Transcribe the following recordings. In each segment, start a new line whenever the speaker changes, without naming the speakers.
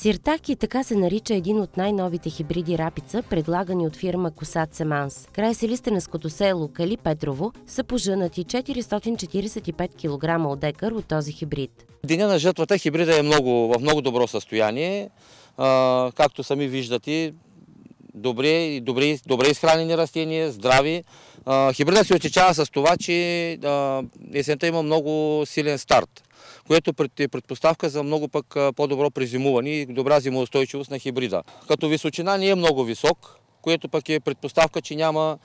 Сиртаки, така се нарича един от най-новите хибриди рапица, предлагани от фирма Косат Семанс. Край селистенското село Кали Петрово са пожънати 445 кг от декар от този хибрид.
Деня на жътвата хибрида е в много добро състояние. Както сами виждате, добре изхранени растения, здрави. Хибрида се отличава с това, че есента има много силен старт, което е предпоставка за много пък по-добро презимуване и добра зимоустойчивост на хибрида. Като височина не е много висок, което пък е предпоставка, че няма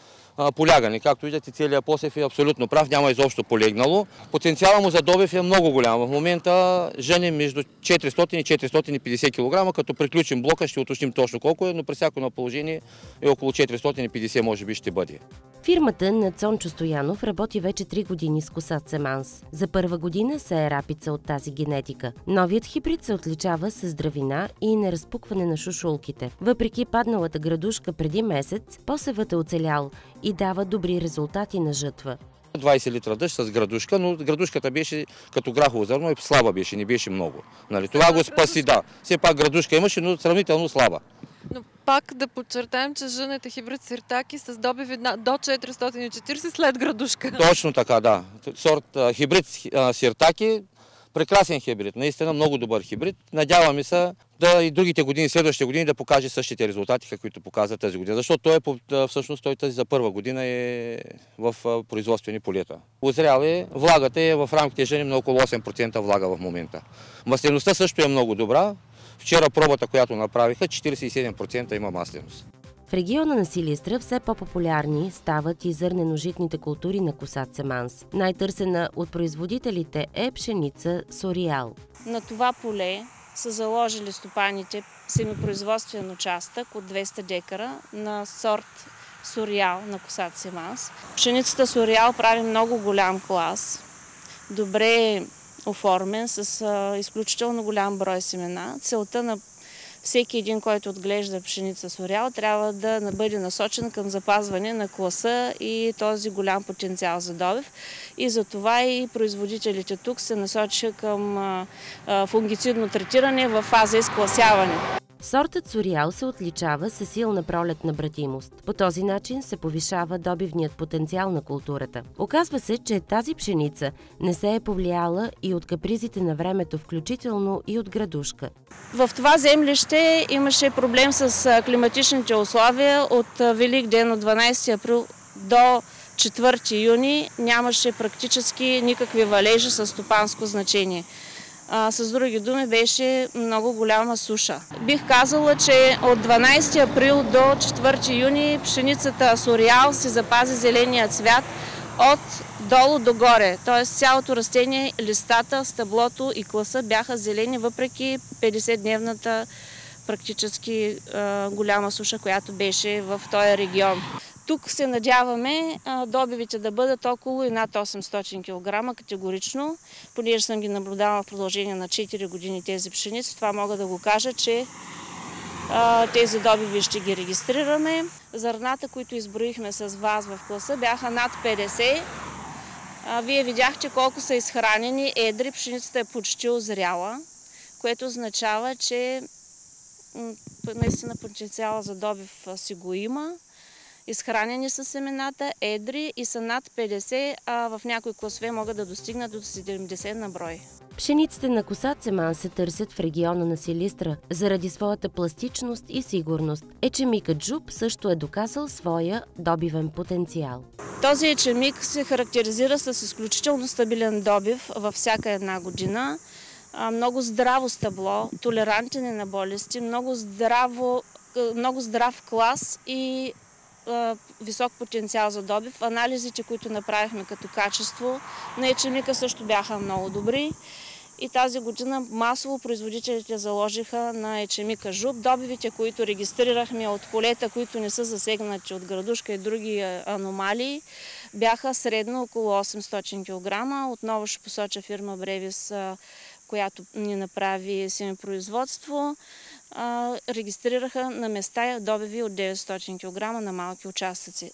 полягане. Както виждате, целият посев е абсолютно прав, няма изобщо полегнало. Потенциалът му за добив е много голям. В момента женим между 400 и 450 кг, като приключим блока ще уточним точно колко е, но при всяко на положение е около 450 може би ще бъде.
Фирмата на Цончо Стоянов работи вече 3 години с Косат Семанс. За първа година се е рапица от тази генетика. Новият хибрид се отличава с здравина и неразпукване на шушулките. Въпреки падналата градушка преди месец, посевът е оцелял и дава добри резултати на жътва.
20 литра дъжд с градушка, но градушката беше като грахово зърно и слаба беше, не беше много. Това го спаси, да. Все пак градушка имаше, но сравнително слаба.
Но пак да подчертаем, че жънете хибрид Сиртаки с добиви до 440 след градушка.
Точно така, да. Сорт хибрид Сиртаки, прекрасен хибрид, наистина много добър хибрид. Надяваме се да и другите години, следващите години да покаже същите резултати, каквито показва тази година. Защото всъщност той тази за първа година е в производствени полета. Озрял е, влагата е в рамките жени на около 8% влага в момента. Маслеността също е много добра. Вчера пробата, която направиха, 47% има масленост.
В региона на Силистра все по-популярни стават и зърнено-житните култури на Косат Семанс. Най-търсена от производителите е пшеница Сориал.
На това поле са заложили стопаните семипроизводствен участък от 200 декара на сорт Сориал на Косат Семанс. Пшеницата Сориал прави много голям клас, добре оформен, с изключително голям брой семена. Целта на всеки един, който отглежда пшеница Сориал, трябва да бъде насочен към запазване на класа и този голям потенциал за добив. И затова и производителите тук се насочиха към фунгицидно третиране в фаза изкласяване.
Сортът Сориал се отличава със силна пролетна братимост. По този начин се повишава добивният потенциал на културата. Оказва се, че тази пшеница не се е повлияла и от капризите на времето, включително и от градушка.
В това землище имаше проблем с климатичните условия. От Велик ден, от 12 април до 4 юни нямаше практически никакви валежи с стопанско значение. С други думи, беше много голяма суша. Бих казала, че от 12 април до 4 юни пшеницата Сориал си запази зеления цвят от долу до горе. Т.е. цялото растение, листата, стъблото и класа бяха зелени, въпреки 50-дневната практически голяма суша, която беше в този регион. Тук се надяваме добивите да бъдат около и над 800 кг категорично, понеже съм ги наблюдавала в продължение на 4 години тези пшеници. Това мога да го кажа, че тези добиви ще ги регистрираме. Зърната, които изброихме с вас в класа, бяха над 50. Вие видяхте колко са изхранени, едри, пшеницата е почти озряла, което означава, че наистина потенциала за добив си го има. Изхранени са семената, едри и са над 50, а в някои класове могат да достигнат до 70 на брой.
Пшениците на Косат Семанс се търсят в региона на Силистра заради своята пластичност и сигурност. Ечемикът Жуп също е доказал своя добивен потенциал.
Този ечемик се характеризира с изключително стабилен добив във всяка една година. Много здраво стъбло, толерантен е на болести, много здрав клас и висок потенциал за добив. Анализите, които направихме като качество на ечемика, също бяха много добри. И тази година масово производителите заложиха на ечемика Жуп. Добивите, които регистрирахме от полета, които не са засегнати от градушка и други аномалии, бяха средно около 800 кг. Отново ще посоча фирма Бревис, която ни направи семепроизводство. Регистрираха на места добиви от 900 кг на малки участъци.